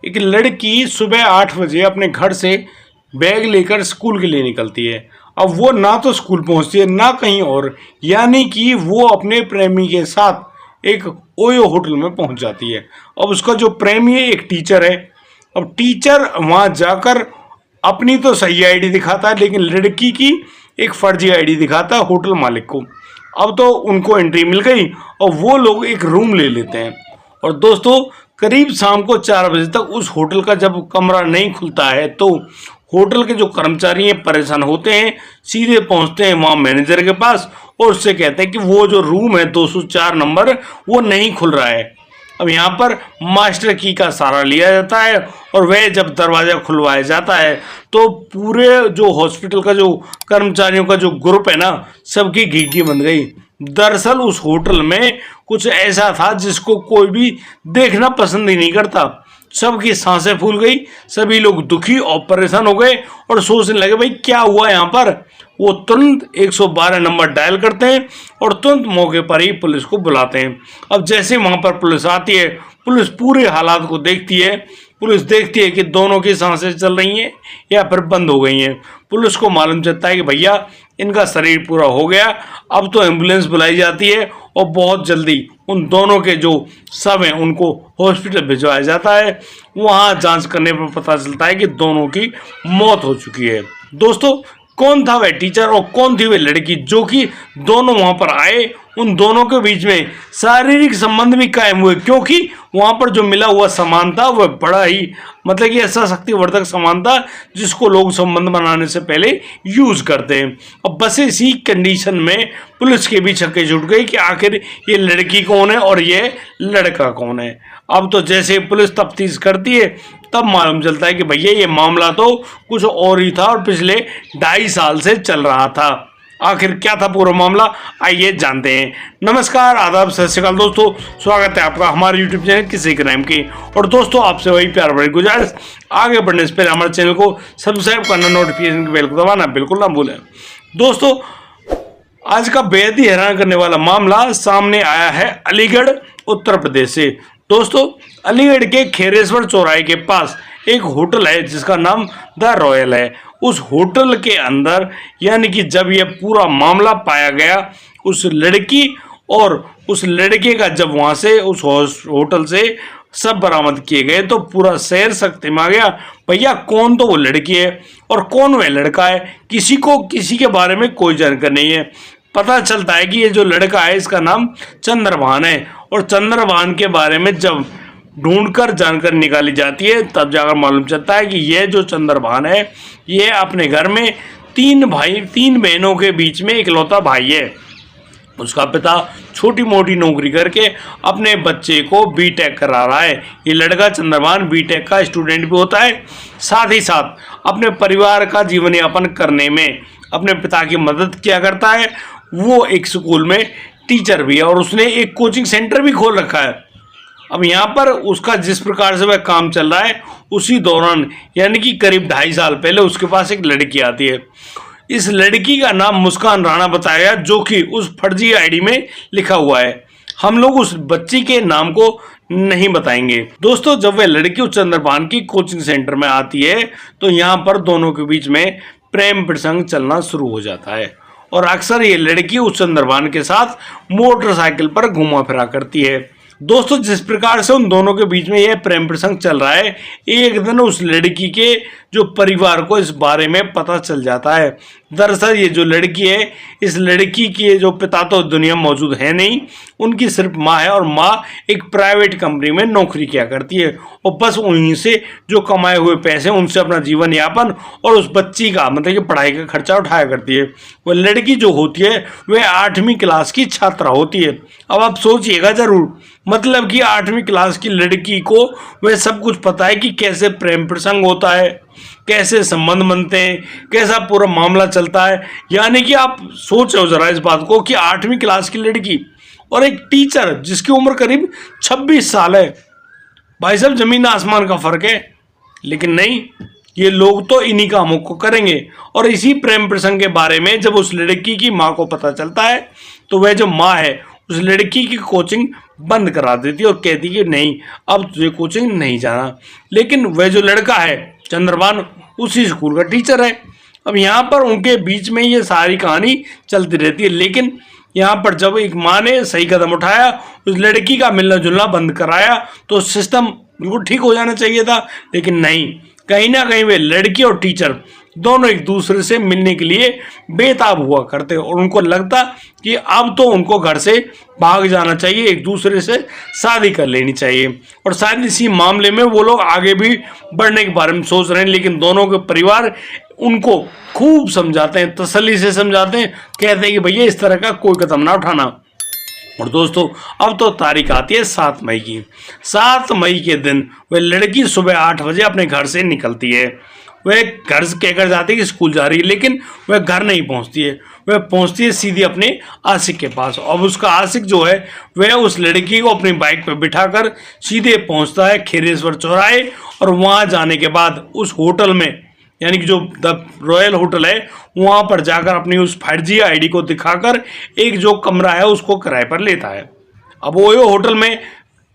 एक लड़की सुबह 8 बजे अपने घर से बैग लेकर स्कूल के लिए निकलती है। अब वो ना तो स्कूल पहुंचती है ना कहीं और, यानी कि वो अपने प्रेमी के साथ एक ओयो होटल में पहुंच जाती है। अब उसका जो प्रेमी है एक टीचर है। अब टीचर वहां जाकर अपनी तो सही आईडी दिखाता है, लेकिन लड़की की एक फर्जी आईडी दिखाता है होटल मालिक को। अब तो उनको एंट्री मिल गई और वो लोग एक रूम ले लेते हैं। और दोस्तों, करीब शाम को 4 बजे तक उस होटल का जब कमरा नहीं खुलता है तो होटल के जो कर्मचारी हैं परेशान होते हैं, सीधे पहुंचते हैं वहां मैनेजर के पास और उससे कहते हैं कि वो जो रूम है 204 नंबर वो नहीं खुल रहा है। अब यहाँ पर मास्टर की का सहारा लिया जाता है और वह जब दरवाज़ा खुलवाया जाता है तो पूरे जो हॉस्पिटल का जो कर्मचारियों का जो ग्रुप है ना, सबकी घिघी बन गई। दरअसल उस होटल में कुछ ऐसा था जिसको कोई भी देखना पसंद ही नहीं करता। सबकी सांसें फूल गई, सभी लोग दुखी और परेशान हो गए और सोचने लगे भाई क्या हुआ यहाँ पर। वो तुरंत 112 नंबर डायल करते हैं और तुरंत मौके पर ही पुलिस को बुलाते हैं। अब जैसे वहाँ पर पुलिस आती है, पुलिस पूरे हालात को देखती है। पुलिस देखती है कि दोनों की सांसें चल रही हैं या फिर बंद हो गई हैं। पुलिस को मालूम चलता है कि भैया इनका शरीर पूरा हो गया। अब तो एम्बुलेंस बुलाई जाती है और बहुत जल्दी उन दोनों के जो शव हैं उनको हॉस्पिटल भिजवाया जाता है। वहाँ जांच करने पर पता चलता है कि दोनों की मौत हो चुकी है। दोस्तों, कौन था वह टीचर और कौन थी वह लड़की जो कि दोनों वहां पर आए? उन दोनों के बीच में शारीरिक संबंध भी कायम हुए, क्योंकि वहां पर जो मिला हुआ सामान था वह बड़ा ही मतलब कि ऐसा शक्तिवर्धक सामान था जिसको लोग संबंध बनाने से पहले यूज करते हैं। अब बस इसी कंडीशन में पुलिस के भी छक्के छूट गई कि आखिर ये लड़की कौन है और ये लड़का कौन है। अब तो जैसे पुलिस तफ्तीश करती है तब मालूम चलता है कि भैया ये मामला तो कुछ और ही था और पिछले 2.5 साल से चल रहा था। आखिर क्या था पूरा मामला, आइए जानते हैं। नमस्कार, आदाब, सत श्री अकाल दोस्तों, स्वागत है आपका हमारे यूट्यूब चैनल किसी क्राइम की। और दोस्तों, आपसे वही प्यार भरी गुजारिश, आगे बढ़ने से पहले हमारे चैनल को सब्सक्राइब करना, नोटिफिकेशन की बेल को दबाना बिल्कुल ना भूलें। दोस्तों, आज का बेहद ही हैरान करने वाला मामला सामने आया है अलीगढ़ उत्तर प्रदेश से। दोस्तों, अलीगढ़ के खेरेश्वर चौराहे के पास एक होटल है जिसका नाम द रॉयल है। उस होटल के अंदर यानी कि जब यह पूरा मामला पाया गया, उस लड़की और उस लड़के का जब वहां से उस होटल से सब बरामद किए गए तो पूरा शहर सख्ते में आ गया। भैया कौन तो वो लड़की है और कौन वह लड़का है, किसी को किसी के बारे में कोई जानकारी नहीं है। पता चलता है कि ये जो लड़का है इसका नाम चंद्रभान है और चंद्रभान के बारे में जब ढूंढकर जानकारी निकाली जाती है तब जाकर मालूम चलता है कि यह जो चंद्रभान है ये अपने घर में 3 बहनों के बीच में इकलौता भाई है। उसका पिता छोटी मोटी नौकरी करके अपने बच्चे को बीटेक करा रहा है। ये लड़का चंद्रभान बीटेक का स्टूडेंट भी होता है, साथ ही साथ अपने परिवार का जीवन यापन करने में अपने पिता की मदद किया करता है। वो एक स्कूल में टीचर भी है और उसने एक कोचिंग सेंटर भी खोल रखा है। अब यहाँ पर उसका जिस प्रकार से वह काम चल रहा है उसी दौरान यानी कि करीब 2.5 साल पहले उसके पास एक लड़की आती है। इस लड़की का नाम मुस्कान राणा बताया गया जो कि उस फर्जी आईडी में लिखा हुआ है। हम लोग उस बच्ची के नाम को नहीं बताएंगे। दोस्तों, जब वह लड़की उस चंद्रभान की कोचिंग सेंटर में आती है तो यहाँ पर दोनों के बीच में प्रेम प्रसंग चलना शुरू हो जाता है और अक्सर ये लड़की उस चंद्रभान के साथ मोटरसाइकिल पर घुमा फिरा करती है। दोस्तों, जिस प्रकार से उन दोनों के बीच में यह प्रेम प्रसंग चल रहा है, एक दिन उस लड़की के जो परिवार को इस बारे में पता चल जाता है। दरअसल ये जो लड़की है, इस लड़की के जो पिता तो दुनिया में मौजूद है नहीं, उनकी सिर्फ माँ है और माँ एक प्राइवेट कंपनी में नौकरी किया करती है और बस उन्हीं से जो कमाए हुए पैसे उनसे अपना जीवन यापन और उस बच्ची का मतलब कि पढ़ाई का खर्चा उठाया करती है। वह लड़की जो होती है वह 8वीं क्लास की छात्रा होती है। अब आप सोचिएगा जरूर, मतलब कि 8वीं क्लास की लड़की को वह सब कुछ पता है कि कैसे प्रेम प्रसंग होता है, कैसे संबंध बनते हैं, कैसा पूरा मामला चलता है। यानी कि आप सोचो जरा इस बात को कि 8वीं क्लास की लड़की और एक टीचर जिसकी उम्र करीब 26 साल है। भाई साहब, जमीन आसमान का फर्क है। लेकिन नहीं, ये लोग तो इन्हीं कामों को करेंगे। और इसी प्रेम प्रसंग के बारे में जब उस लड़की की माँ को पता चलता है तो वह जो माँ है उस लड़की की कोचिंग बंद करा देती है और कहती कि नहीं, अब तुझे कोचिंग नहीं जाना। लेकिन वह जो लड़का है चंद्रभान, उसी स्कूल का टीचर है। अब यहाँ पर उनके बीच में ये सारी कहानी चलती रहती है। लेकिन यहाँ पर जब एक माँ ने सही कदम उठाया, उस लड़की का मिलना जुलना बंद कराया, तो सिस्टम बिल्कुल ठीक हो जाना चाहिए था। लेकिन नहीं, कहीं ना कहीं वे लड़की और टीचर दोनों एक दूसरे से मिलने के लिए बेताब हुआ करते और उनको लगता कि अब तो उनको घर से भाग जाना चाहिए, एक दूसरे से शादी कर लेनी चाहिए। और शायद इसी मामले में वो लोग आगे भी बढ़ने के बारे में सोच रहे हैं। लेकिन दोनों के परिवार उनको खूब समझाते हैं, तसल्ली से समझाते हैं, कहते हैं कि भैया इस तरह का कोई कदम ना उठाना। और दोस्तों, अब तो तारीख आती है 7 मई की। 7 मई के दिन वह लड़की सुबह 8 बजे अपने घर से निकलती है। वह घर से कहकर जाती है कि स्कूल जा रही है, लेकिन वह घर नहीं पहुंचती है। वह पहुंचती है सीधी अपने आशिक के पास। अब उसका आशिक जो है वह उस लड़की को अपनी बाइक पर बिठाकर सीधे पहुंचता है खेरेश्वर चौराहे। और वहां जाने के बाद उस होटल में, यानी कि जो द रॉयल होटल है, वहां पर जाकर अपनी उस फर्जी आईडी को दिखाकर एक जो कमरा है उसको किराए पर लेता है। अब वो होटल में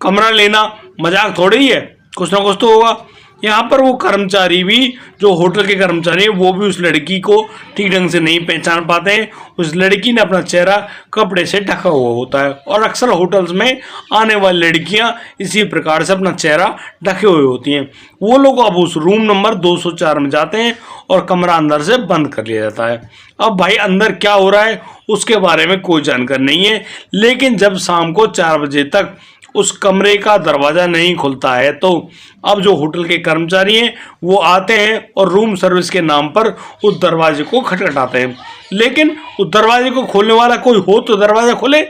कमरा लेना मजाक थोड़ी ही है, कुछ ना कुछ तो होगा। यहाँ पर वो कर्मचारी भी, जो होटल के कर्मचारी हैं, वो भी उस लड़की को ठीक ढंग से नहीं पहचान पाते हैं। उस लड़की ने अपना चेहरा कपड़े से ढका हुआ होता है और अक्सर होटल्स में आने वाली लड़कियां इसी प्रकार से अपना चेहरा ढके हुए होती हैं। वो लोग अब उस रूम नंबर 204 में जाते हैं और कमरा अंदर से बंद कर लिया जाता है। अब भाई अंदर क्या हो रहा है उसके बारे में कोई जानकारी नहीं है। लेकिन जब शाम को 4 बजे तक उस कमरे का दरवाजा नहीं खुलता है, तो अब जो होटल के कर्मचारी हैं वो आते हैं और रूम सर्विस के नाम पर उस दरवाजे को खटखटाते हैं। लेकिन उस दरवाजे को खोलने वाला कोई हो तो दरवाजा खोले।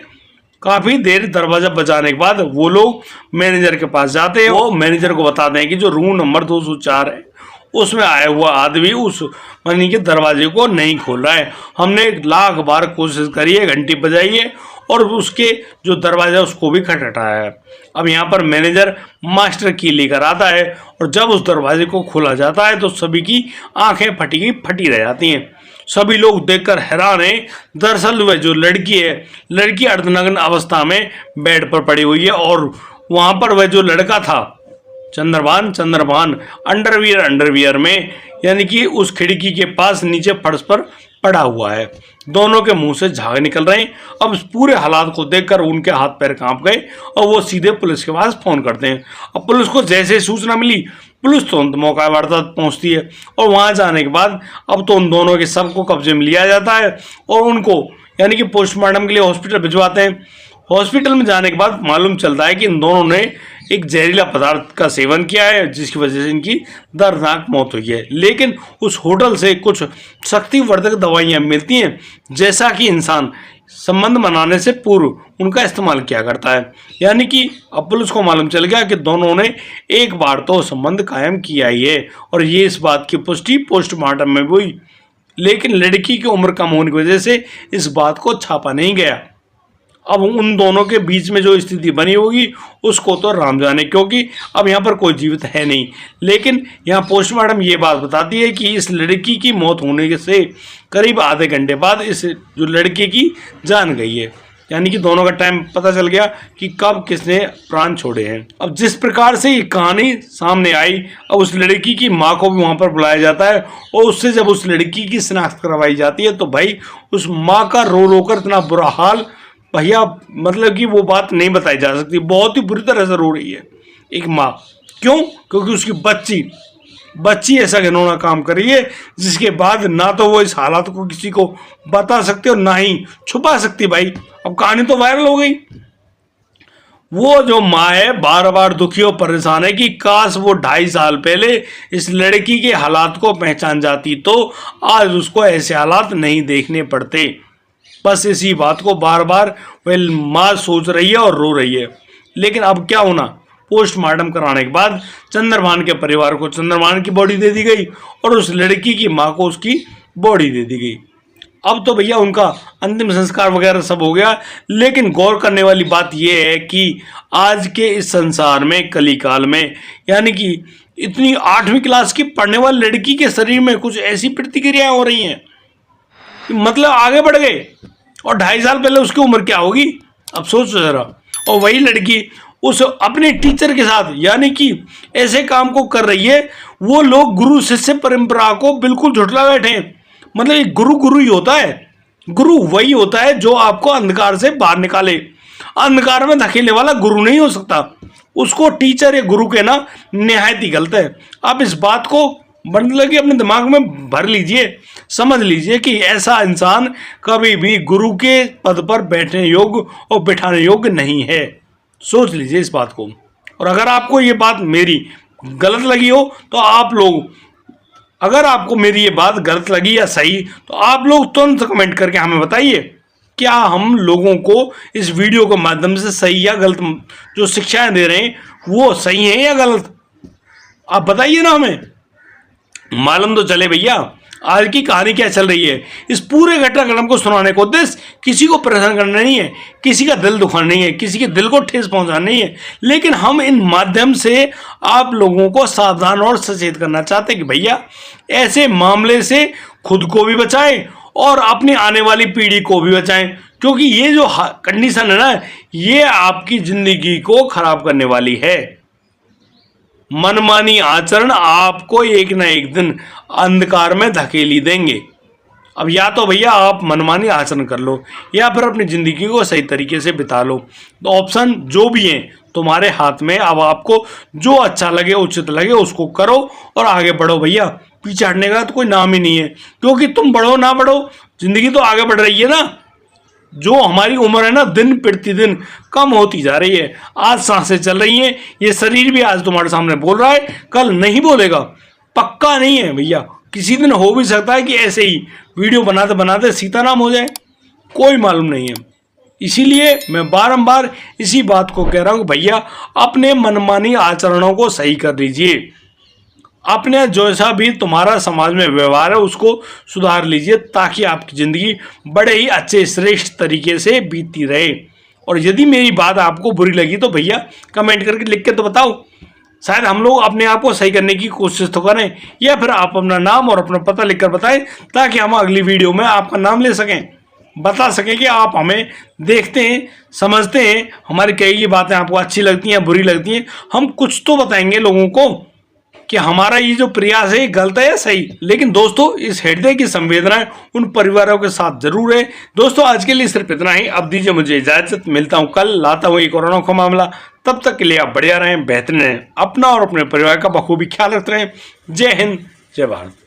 काफी देर दरवाजा बजाने के बाद वो लोग मैनेजर के पास जाते हैं। वो मैनेजर को बताते हैं कि जो रूम नंबर 204 है उसमें आया हुआ आदमी उस मनी के दरवाजे को नहीं खोल रहा है। हमने 1,00,000 बार कोशिश करी है, घंटी बजाई है और उसके जो दरवाजा उसको भी खटखटाया है। अब यहाँ पर मैनेजर मास्टर की लेकर आता है और जब उस दरवाजे को खोला जाता है तो सभी की आंखें फटी रह जाती हैं। सभी लोग देखकर हैरान हैं। दरअसल वह जो लड़की है, लड़की अर्धनग्न अवस्था में बेड पर पड़ी हुई है और वहाँ पर वह जो लड़का था चंद्रभान अंडरवियर में, यानी कि उस खिड़की के पास नीचे फर्श पर पड़ा हुआ है। दोनों के मुंह से झाग निकल रहे हैं। अब इस पूरे हालात को देखकर उनके हाथ पैर कांप गए और वो सीधे पुलिस के पास फोन करते हैं। अब पुलिस को जैसे सूचना मिली, पुलिस तुरंत मौका वारदात पहुंचती है और वहां जाने के बाद अब तो उन दोनों के शव को कब्जे में लिया जाता है और उनको, यानी कि पोस्टमार्टम के लिए हॉस्पिटल भिजवाते हैं। हॉस्पिटल में जाने के बाद मालूम चलता है कि इन दोनों ने एक जहरीला पदार्थ का सेवन किया है, जिसकी वजह से इनकी दर्दनाक मौत हुई है। लेकिन उस होटल से कुछ शक्तिवर्धक दवाइयां मिलती हैं, जैसा कि इंसान संबंध बनाने से पूर्व उनका इस्तेमाल किया करता है। यानी कि अब पुलिस को मालूम चल गया कि दोनों ने एक बार तो संबंध कायम किया ही है और ये इस बात की पुष्टि पोस्टमार्टम में हुई। लेकिन लड़की की उम्र कम होने की वजह से इस बात को छापा नहीं गया। अब उन दोनों के बीच में जो स्थिति बनी होगी उसको तो राम जाने, क्योंकि अब यहाँ पर कोई जीवित है नहीं। लेकिन यहाँ पोस्टमार्टम ये बात बताती है कि इस लड़की की मौत होने से करीब आधे घंटे बाद इस जो लड़के की जान गई है। यानी कि दोनों का टाइम पता चल गया कि कब किसने प्राण छोड़े हैं। अब जिस प्रकार से ये कहानी सामने आई, अब उस लड़की की माँ को भी वहाँ पर बुलाया जाता है और उससे जब उस लड़की की शिनाख्त करवाई जाती है तो भाई उस माँ का रो रो कर इतना बुरा हाल, भैया मतलब कि वो बात नहीं बताई जा सकती। बहुत ही बुरी तरह से रो रही है एक माँ। क्यों? क्योंकि उसकी बच्ची ऐसा घिनौना काम कर रही है, जिसके बाद ना तो वो इस हालात को किसी को बता सकते और ना ही छुपा सकती। भाई अब कहानी तो वायरल हो गई। वो जो माँ है बार बार दुखी और परेशान है कि काश वो 2.5 साल पहले इस लड़की के हालात को पहचान जाती तो आज उसको ऐसे हालात नहीं देखने पड़ते। बस इसी बात को बार बार वह माँ सोच रही है और रो रही है। लेकिन अब क्या होना, पोस्टमार्टम कराने के बाद चंद्रभान के परिवार को चंद्रभान की बॉडी दे दी गई और उस लड़की की माँ को उसकी बॉडी दे दी गई। अब तो भैया उनका अंतिम संस्कार वगैरह सब हो गया। लेकिन गौर करने वाली बात यह है कि आज के इस संसार में, कलिकाल में, यानी कि इतनी 8वीं क्लास की पढ़ने वाली लड़की के शरीर में कुछ ऐसी प्रतिक्रियाएं हो रही हैं, मतलब आगे बढ़ गए। और 2.5 साल पहले उसकी उम्र क्या होगी, अब सोचो जरा। और वही लड़की उस अपने टीचर के साथ यानी कि ऐसे काम को कर रही है, वो लोग गुरु शिष्य परंपरा को बिल्कुल झुठला बैठे हैं। मतलब एक गुरु ही होता है, गुरु वही होता है जो आपको अंधकार से बाहर निकाले। अंधकार में धकेलने वाला गुरु नहीं हो सकता, उसको टीचर या गुरु कहना निहायत ही गलत है। आप इस बात को मतलब कि अपने दिमाग में भर लीजिए, समझ लीजिए कि ऐसा इंसान कभी भी गुरु के पद पर बैठने योग्य और बिठाने योग्य नहीं है। सोच लीजिए इस बात को। और अगर आपको ये बात मेरी गलत लगी हो तो आप लोग, अगर आपको मेरी ये बात गलत लगी या सही, तो आप लोग तुरंत कमेंट करके हमें बताइए, क्या हम लोगों को इस वीडियो के माध्यम से सही या गलत जो शिक्षाएं दे रहे हैं वो सही है या गलत, आप बताइए ना हमें, मालूम तो चले भैया आज की कहानी क्या चल रही है। इस पूरे घटनाक्रम को सुनाने का उद्देश्य किसी को परेशान करना नहीं है, किसी का दिल दुखाना नहीं है, किसी के दिल को ठेस पहुंचाना नहीं है, लेकिन हम इन माध्यम से आप लोगों को सावधान और सचेत करना चाहते हैं कि भैया ऐसे मामले से खुद को भी बचाएं और अपनी आने वाली पीढ़ी को भी बचाएं, क्योंकि ये जो कंडीशन है ना, ये आपकी जिंदगी को खराब करने वाली है। मनमानी आचरण आपको एक ना एक दिन अंधकार में धकेली देंगे। अब या तो भैया आप मनमानी आचरण कर लो या फिर अपनी ज़िंदगी को सही तरीके से बिता लो। तो ऑप्शन जो भी हैं तुम्हारे हाथ में। अब आपको जो अच्छा लगे, उचित लगे, उसको करो और आगे बढ़ो भैया। पीछे हटने का तो कोई नाम ही नहीं है, क्योंकि तुम बढ़ो ना बढ़ो ज़िंदगी तो आगे बढ़ रही है ना। जो हमारी उम्र है ना दिन प्रतिदिन कम होती जा रही है। आज सांसें चल रही हैं, ये शरीर भी आज तुम्हारे सामने बोल रहा है, कल नहीं बोलेगा, पक्का नहीं है भैया। किसी दिन हो भी सकता है कि ऐसे ही वीडियो बनाते बनाते सीताराम हो जाए, कोई मालूम नहीं है। इसीलिए मैं बारंबार इसी बात को कह रहा हूँ, भैया अपने मनमानी आचरणों को सही कर लीजिए। अपने जैसा भी तुम्हारा समाज में व्यवहार है उसको सुधार लीजिए, ताकि आपकी ज़िंदगी बड़े ही अच्छे श्रेष्ठ तरीके से बीतती रहे। और यदि मेरी बात आपको बुरी लगी तो भैया कमेंट करके लिख के तो बताओ, शायद हम लोग अपने आप को सही करने की कोशिश तो करें, या फिर आप अपना नाम और अपना पता लिखकर बताएं, ताकि हम अगली वीडियो में आपका नाम ले सकें, बता सकें कि आप हमें देखते हैं, समझते हैं, हमारी कई बातें आपको अच्छी लगती हैं, बुरी लगती हैं। हम कुछ तो बताएंगे लोगों को कि हमारा ये जो प्रयास है गलत है या सही। लेकिन दोस्तों इस हृदय की संवेदनाएं उन परिवारों के साथ जरूर है। दोस्तों आज के लिए सिर्फ इतना ही, अब दीजिए मुझे इजाजत, मिलता हूं कल, लाता हूं एक और अनोखा मामला। तब तक के लिए आप बढ़िया रहें, बेहतरीन रहें, अपना और अपने परिवार का बखूबी ख्याल रखते रहें। जय हिंद, जय भारत।